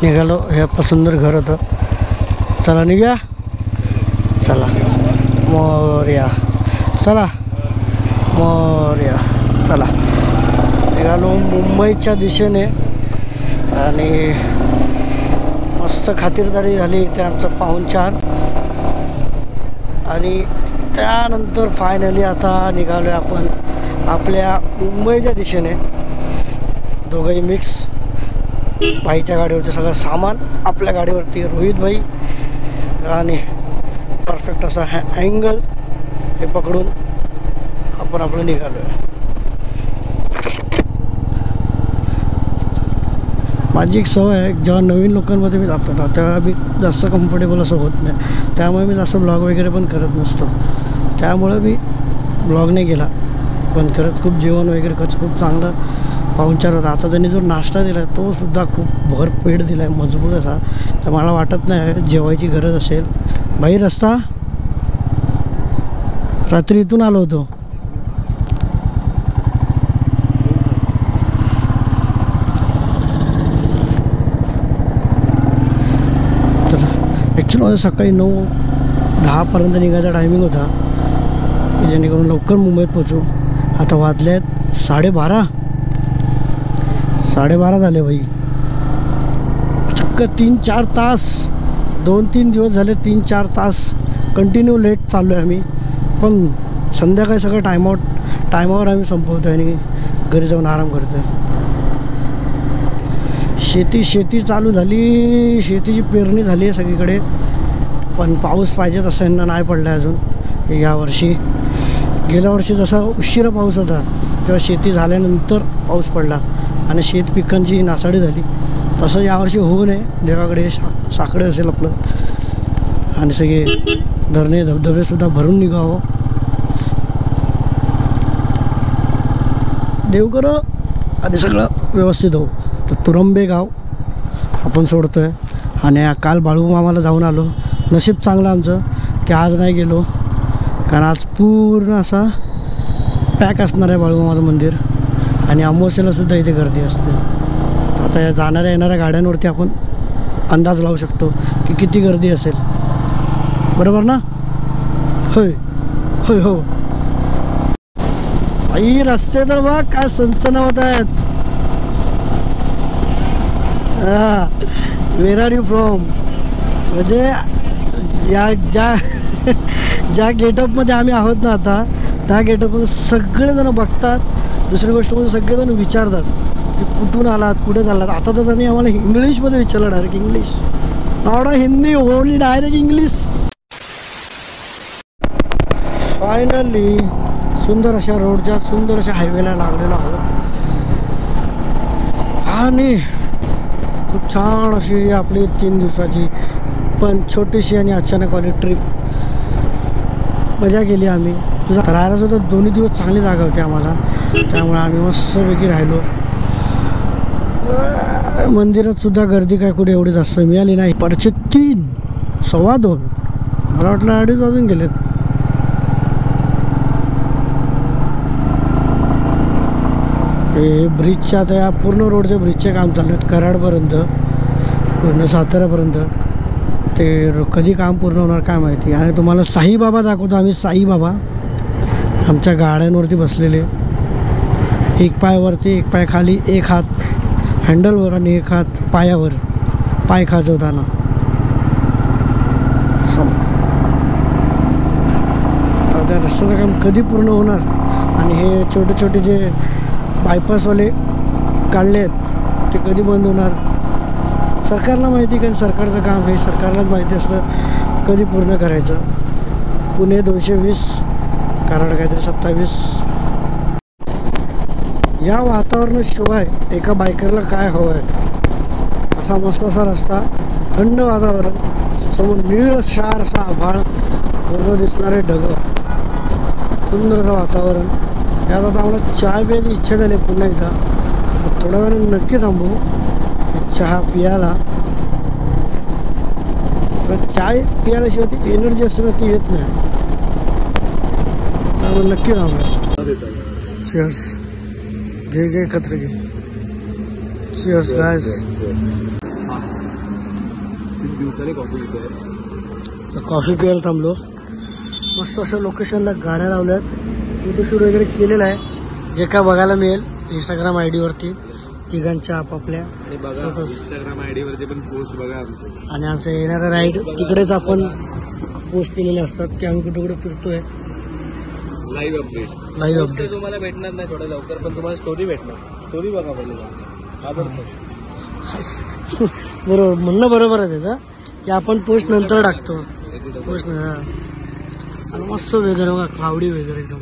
निघालो. हे आपलं सुंदर घर होतं. चला निघूया. चला मोरया. चला मोरया. चला निघालो मुंबईच्या दिशेने. आणि मस्त खातिरदारी झाली इथे आमचं पाहुणचार. आणि त्यानंतर फायनली आता निघालो आहे आपण आपल्या मुंबईच्या दिशेने. दोघंही मिक्स. भाईच्या गाडीवरती सगळं सामान, आपल्या गाडीवरती रोहित भाई. आणि परफेक्ट असा हा अँगल हे पकडून आपण आपलं निघालो आहे. माझी एक सवय आहे, जेव्हा नवीन लोकांमध्ये मी जातो ना तेव्हा मी जास्त कम्फर्टेबल असं होत नाही. त्यामुळे मी जास्त ब्लॉग वगैरे पण करत नसतो. त्यामुळं मी ब्लॉग नाही केला. पण खरंच खूप जेवण वगैरे खूप चांगलं पाहुणचार होता. आता त्यांनी जो नाश्ता दिला आहे तो सुद्धा खूप भरपेट दिला आहे, मजबूत असा. तर मला वाटत नाही जेवायची गरज असेल. भाई रस्ता रात्री इथून आलो होतो. तर ॲक्च्युली माझं सकाळी 9-10 निघायचा टायमिंग होता की जेणेकरून लवकर मुंबईत पोचू. आता वाजले आहेत 12:30 झाले भाई. चक्क 3-4 तास 2-3 दिवस झाले 3-4 तास कंटिन्यू लेट चाललो आहे आम्ही. पण संध्याकाळी सगळं टायमावर आम्ही संपवतो आहे आणि घरी जाऊन आराम करतो आहे. शेती चालू झाली. शेतीची पेरणी झाली आहे सगळीकडे. पण पाऊस पाहिजे तसं यांना नाही पडला आहे अजून यावर्षी. गेल्या वर्षी जसा उशिरा पाऊस होता तेव्हा शेती झाल्यानंतर पाऊस पडला आणि शेत पिकांची नासाडी झाली. तसं यावर्षी होऊ नये देवाकडे साकडे असेल आपलं. आणि सगळे धरणे धबधबेसुद्धा भरून निघावं देव करो आणि सगळं व्यवस्थित हो. तर तुरंबे गाव आपण सोडतो आहे. आणि काल बाळू मामाला जाऊन आलो. नशीब चांगलं आमचं की आज नाही गेलो, कारण आज पूर्ण असा पॅक असणार आहे बाळूमामाचं मंदिर. आणि अमावस्येला सुद्धा इथे गर्दी असते. आता या जाणाऱ्या येणाऱ्या गाड्यांवरती आपण अंदाज लावू शकतो की किती गर्दी असेल. बरोबर ना? होय होय हो. आई रस्ते तर बघ काय सनसनावत आहेत. वेर आर यू फ्रॉम? म्हणजे ज्या गेटअपमध्ये आम्ही आहोत ना आता त्या गेटअपमध्ये सगळेजण बघतात. दुसरी गोष्ट म्हणजे सगळेजण विचारतात की कुठून आलात, कुठे चाललात. आता तर त्यांनी आम्हाला इंग्लिशमध्ये विचारलं, direct English, not Hindi, only direct English. Finally सुंदर अशा रोडच्या सुंदर अशा हायवेला लागलेलो आहोत. आणि खूप छान अशी आपली 3 दिवसाची पण छोटीशी आणि अचानक वाली ट्रिप मजा केली आम्ही. तुझा राहायला सुद्धा 2 दिवस चांगली जागा होती आम्हाला. त्यामुळे आम्ही मस्तपैकी राहिलो. मंदिरात सुद्धा गर्दी काय कुठे एवढी जास्त मिळाली नाही. 3, 2:15 मला वाटलं 2:30 वाजून गेलेत. हे ब्रिजच्या आता या पूर्ण रोडचे ब्रिजचे काम चालू आहेत कराडपर्यंत, पूर्ण साताऱ्यापर्यंत. ते कधी काम पूर्ण होणार काय माहिती. आणि तुम्हाला साईबाबा दाखवतो आम्ही. साईबाबा आमच्या गाड्यांवरती बसलेले, एक पाय वरती एक पाय खाली, एक हात हँडलवर आणि एक हात पायावर, पाय खाजवताना. त्या रस्त्याचं काम कधी पूर्ण होणार. आणि हे छोटे छोटे जे बायपासवाले काढले आहेत ते कधी बंद होणार सरकारला माहिती. कारण सरकारचं काम हे सरकारलाच माहिती असतं कधी पूर्ण करायचं. पुणे 220, कराड काहीतरी 27. या वातावरणाशिवाय एका बायकरला काय हवं आहे. असा मस्त असा रस्ता, थंड वातावरण, समोर निळशार असा आभाळ, पूर्ण दिसणारे ढग, सुंदर असं वातावरण. यात आता आम्हाला चहा प्यायची इच्छा झाली पुन्हा एकदा. थोड्या वेळाने नक्की थांबू चहा पियाला. पण चाय पियाल्याशिवाय ती एनर्जी असते ना ती येत नाही. त्यामुळे नक्की थांबू. चिअर्स. घे एकत्र घे. Cheers guys. दिवसाने कॉफी पितोय. तर कॉफी प्यायला थांबलो. मस्त असं लोकेशनला गाड्या लावल्यात. फोटोशूट वगैरे केलेलं आहे. जे काय बघायला मिळेल इंस्टाग्राम आयडी वरती तिघांच्या आपापल्या. आणि बघा इंस्टाग्राम आयडी वरती पण पोस्ट बघा आमचे. आणि आमच्या येणाऱ्या राईड तिकडेच आपण पोस्ट केलेले असतात की आम्ही कुठे कुठे फिरतोय. लाईव्ह अपडेट तुम्हाला भेटणार नाही थोडं लवकर, पण तुम्हाला स्टोरी भेटणार. स्टोरी बघा पहिले. बरोबर, म्हणणं बरोबर आहे त्याचं की आपण पोस्ट नंतर टाकतो. पोस्ट आणि मस्त वेदर बघा, क्लाउडी वेदर एकदम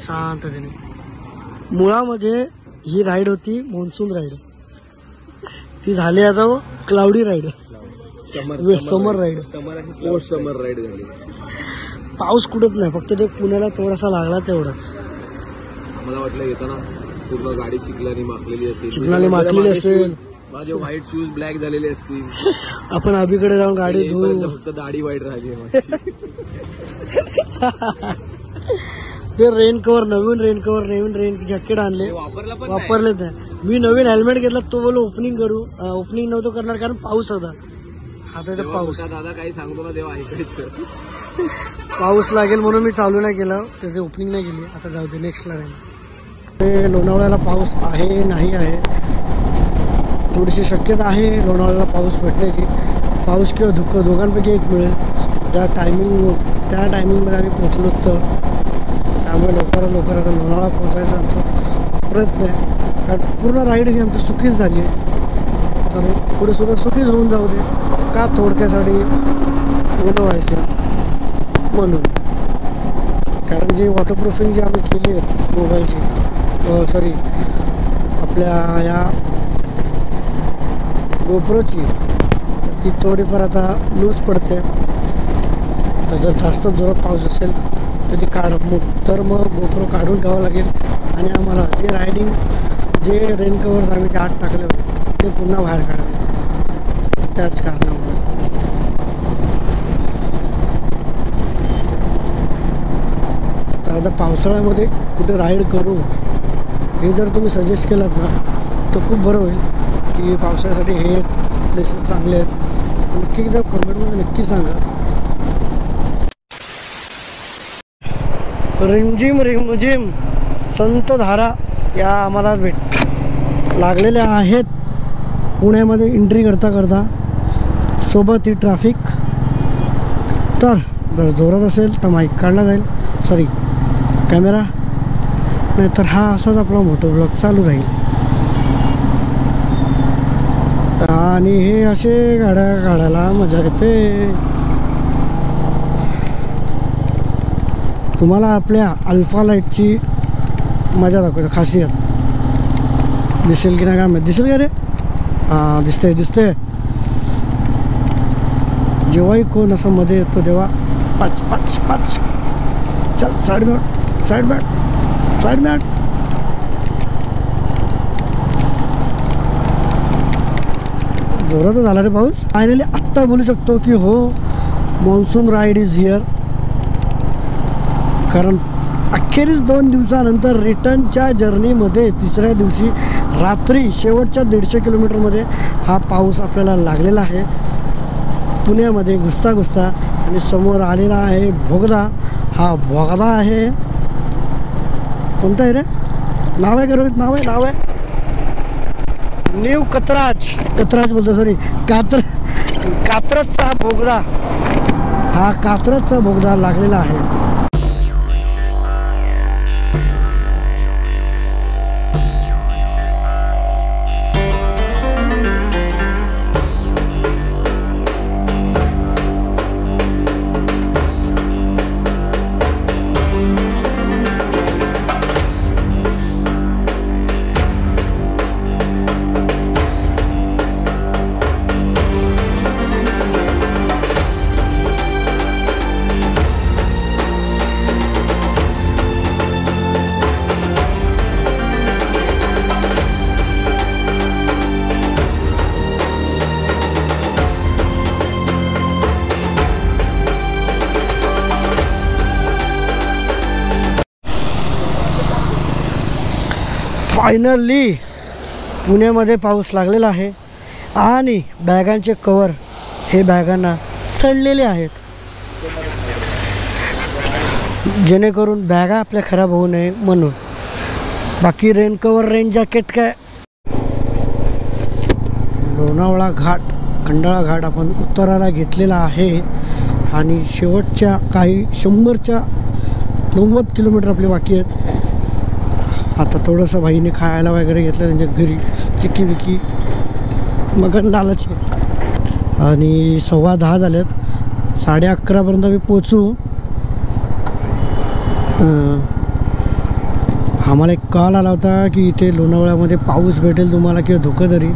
शांततेने. मुळामध्ये ही राईड होती मॉन्सून राईड, ती झाली आता क्लाउडी राईड, समर राईड. पोस्ट समर राईड झाली. पाऊस कुठत नाही, फक्त ते पुण्याला थोडासा लागला तेवढाच. मला वाटलं येताना पूर्ण गाडी चिखलाने माखलेली असेल. चिखलाने माखलेली असेल, माझे व्हाईट शूज ब्लॅक झालेले असतील. आपण अभिकडे जाऊन गाडी धुवू. फक्त दाढी व्हाईट राहिली. ते रेन कव्हर, नवीन रेन जॅकेट आणले, वापरले नाही. मी नवीन हेल्मेट घेतला, तो बोल ओपनिंग करू. ओपनिंग नव्हतं करणार कारण पाऊस होता. आता इथे पाऊस, दादा काही सांगतो ना तेव्हा ऐकायचं. पाऊस लागेल म्हणून मी चालू नाही केलं, त्याची ओपनिंग नाही केली. आता जाऊ दे, नेक्स्ट लागेल. ते लोणावळ्याला पाऊस आहे नाही आहे, थोडीशी शक्यता आहे लोणावळ्याला पाऊस भेटण्याची. पाऊस किंवा धुकं दोघांपैकी एक मिळेल. त्या टायमिंगमध्ये आम्ही पोहोचलो तर, त्यामुळे लवकरात आता लोणावळा पोहोचायचा आमचा प्रयत्न आहे. कारण पूर्ण राईड ही आमची सुखीच झाली आहे, तर पुढे सुद्धा सुखीच होऊन जाऊ दे. का थोडक्यासाठी ओलं व्हायचं म्हणून. कारण जी वॉटरप्रूफिंग जी आम्ही केली आहे मोबाईलची, सॉरी आपल्या या गोप्रोची, ती थोडीफार आता लूज पडते. तर जर जास्त जोरात पाऊस असेल तर ती मग गोप्रो काढून ठेवावं लागेल. आणि आम्हाला जे रेन कव्हर्स आम्ही जे आत टाकले होते ते पुन्हा बाहेर काढावे. त्याच कारणामुळे तर आता पावसाळ्यामध्ये कुठे राईड करू हे जर तुम्ही सजेस्ट केलात ना तर खूप बरं होईल. की पावसाळ्यासाठी हे प्लेसेस चांगले आहेत. नक्की एकदा कमेंटमध्ये नक्की सांगा. रिमझिम संतधारा या आम्हाला लागलेल्या आहेत पुण्यामध्ये एंट्री करता. सोबत ही ट्रॅफिक. तर जर जोरात असेल तर माईक काढला जाईल, सॉरी कॅमेरा, नाहीतर हा असाच आपला मोठो ब्लॉग चालू राहील. आणि हे असे गाड्या काढायला मजा येते. तुम्हाला आपल्या अल्फा लाईटची मजा दाखवतो, खासियत. दिसेल की नाही काय माहिती, दिसेल का रे? हां दिसते. जेव्हाही कोण असं मध्ये येतो तेव्हा पाच चल साईड मॅट. जोरात झाला रे पाऊस. फायनली आत्ता बोलू शकतो की हो, मॉन्सून राईड इज हिअर. कारण अखेरीस 2 दिवसानंतर रिटर्नच्या जर्नीमध्ये तिसऱ्या दिवशी रात्री शेवटच्या 150 किलोमीटरमध्ये हा पाऊस आपल्याला लागलेला आहे पुण्यामध्ये घुसता. आणि समोर आलेला आहे बोगदा. हा बोगदा आहे, कोणता आहे रे? नाव आहे का? नाव आहे न्यू कतराज बोलतो, सॉरी कात्रजचा बोगदा. हा कात्रजचा बोगदा लागलेला आहे. फायनली पुण्यामध्ये पाऊस लागलेला आहे आणि बॅगांचे कवर हे बॅगांना सडलेले आहेत, जेणेकरून बॅगा आपल्या खराब होऊ नये म्हणून. बाकी रेन कवर, रेन जॅकेट काय. लोणावळा घाट, खंडाळा घाट आपण उत्तराला घेतलेला आहे आणि शेवटच्या काही 100-90 किलोमीटर आपले बाकी आहेत. आता थोडंसं भाईने खायला वगैरे घेतलं त्यांच्या घरी, चिक्की बिक्की मगन लालच. आणि 10:15 झालेत, 11:30पर्यंत मी पोचू. आम्हाला एक कॉल आला होता की इथे लोणावळ्यामध्ये पाऊस भेटेल तुम्हाला किंवा धोकाधरी,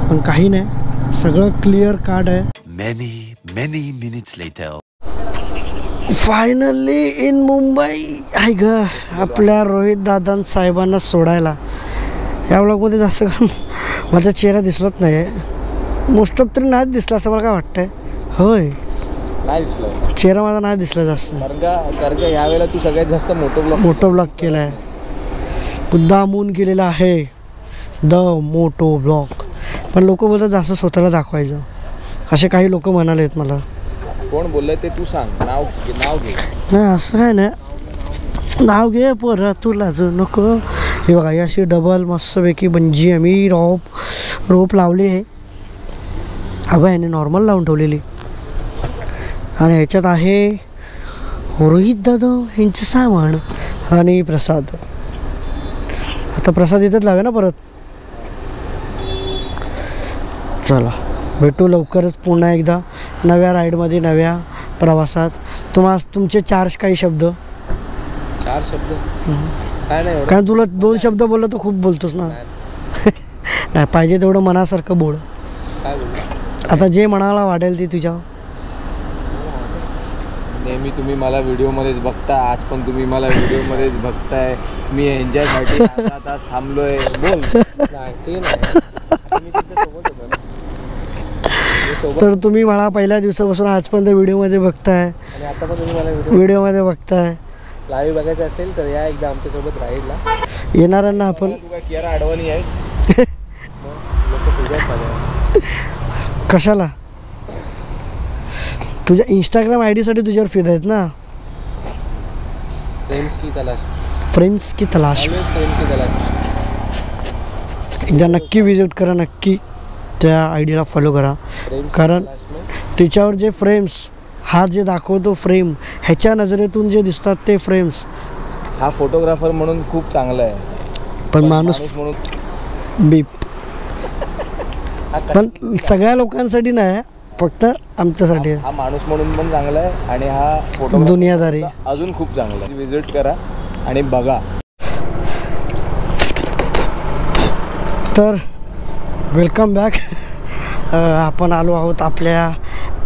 पण काही नाही, सगळं क्लिअर कार्ड आहे. Many minutes later. Finally in Mumbai आहे ग. आपल्या रोहित दादा साहेबांना सोडायला. या ब्लॉगमध्ये जास्त माझा चेहरा दिसलाच नाही आहे, मोस्ट ऑफ तरी नाहीच दिसला असं मला काय वाटतंय. होय, नाही दिसलं चेहरा माझा नाही दिसला जास्त, कारण का यावेळेला तू सगळ्यात जास्त मोठो ब्लॉग केला आहे, मुद्दामून केलेला आहे द मोटो ब्लॉग. पण लोक बोलतात जास्त स्वतःला दाखवायचं, असे काही लोक म्हणालेत मला. कोण बोललंय ते तू सांग, नाव घे. नाही असं काय नाही, नाव घे पोरा, तू लाजू नको. हे बघा, ही अशी डबल मस्तपैकी बंजी आम्ही रोप लावली आहे. अगं याने नॉर्मल लावून ठेवलेली, आणि ह्याच्यात आहे रोहित दादा यांचं सामान आणि प्रसाद. आता प्रसाद इथंच लावे ना परत. चला भेटू लवकरच पुन्हा एकदा नव्या राईडमध्ये, नव्या प्रवासात. तुमचे 4 काही शब्द. 4 शब्द काय नाही, कारण तुला 2 शब्द बोललं तर खूप बोलतोस ना. नाही, पाहिजे तेवढं मनासारखं बोल. काय बोलतो आता जे मनाला वाटेल ते तुझ्या. नेहमी तुम्ही मला व्हिडिओमध्येच बघता, आज पण तुम्ही मला व्हिडिओमध्येच बघताय. मी एन्जॉयसाठी 10 तास थांबलोय. बोल. नाही ते नाही, तर तुम्ही मला पहिल्या दिवसापासून आजपर्यंत व्हिडिओमध्ये बघताय, आणि आता पण तुम्ही मला व्हिडिओमध्ये बघताय. लाईव्ह बघायचं असेल तर या एकदा आमच्यासोबत राहील ना. येणाऱ्यांना आपण तू काय कियारा अडवणी आहेस. लोक तुझ्याच बघा. कशाला? तुझ्या इंस्टाग्राम ID साठी तुझ्यावर फिरत आहेत ना. फ्रेम्स की तलाश. एकदा नक्की विजिट करा, नक्की त्या ID ला फॉलो करा. कारण तिच्यावर जे फ्रेम्स, हा जे दाखवतो फ्रेम, ह्याच्या नजरेतून जे दिसतात ते फ्रेम्स. हा फोटोग्राफर म्हणून खूप चांगला आहे, पण माणूस म्हणून बीप. पण सगळ्या लोकांसाठी नाही, फक्त आमच्यासाठी. हा माणूस म्हणून पण चांगला आहे, आणि हा फोटो दुनियादारी अजून खूप चांगला आहे. विजिट करा आणि बघा. तर वेलकम बॅक. आपण आलो आहोत आपल्या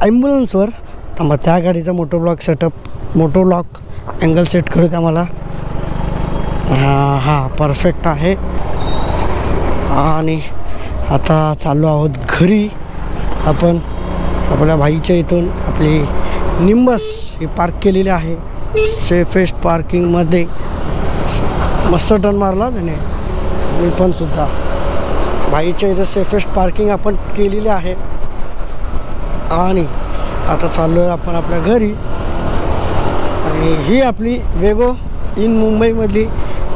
ॲम्ब्युलन्सवर. थांबा, त्या गाडीचा मोटो ब्लॉक अँगल सेट करू द्या मला. हां परफेक्ट आहे. आणि आता चाललो आहोत घरी. आपण आपल्या भाईच्या इथून आपली निंबस ही पार्क केलेली आहे, सेफेस्ट पार्किंगमध्ये. मस्त टर्न मारला त्याने. मी पण सुद्धा भाईच्या इथं सेफेस्ट पार्किंग आपण केलेली आहे. आणि आता चाललो आहे आपण आपल्या घरी. आणि ही आपली वेगो इन मुंबईमधली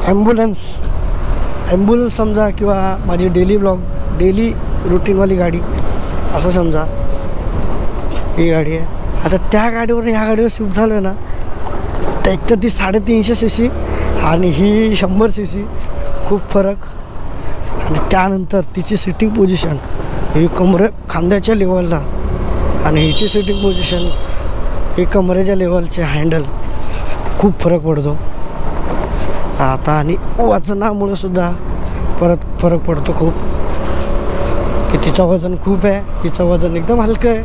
ॲम्ब्युलन्स समजा, किंवा माझी डेली रुटीनवाली गाडी असं समजा. ही गाडी आहे. आता त्या गाडीवर ह्या गाडीवर शिफ्ट झालो आहे ना, तर एक तर ती 350 cc आणि ही 100 cc, खूप फरक. आणि त्यानंतर तिची सिटिंग पोझिशन ही खांद्याच्या लेवलला, आणि हिची सिटिंग पोझिशन ही कमरेच्या लेवलचे हँडल, खूप फरक पडतो. आता आणि वजनामुळे सुद्धा फरक पडतो खूप. की तिचं वजन खूप आहे, हिचं वजन एकदम हलकं आहे.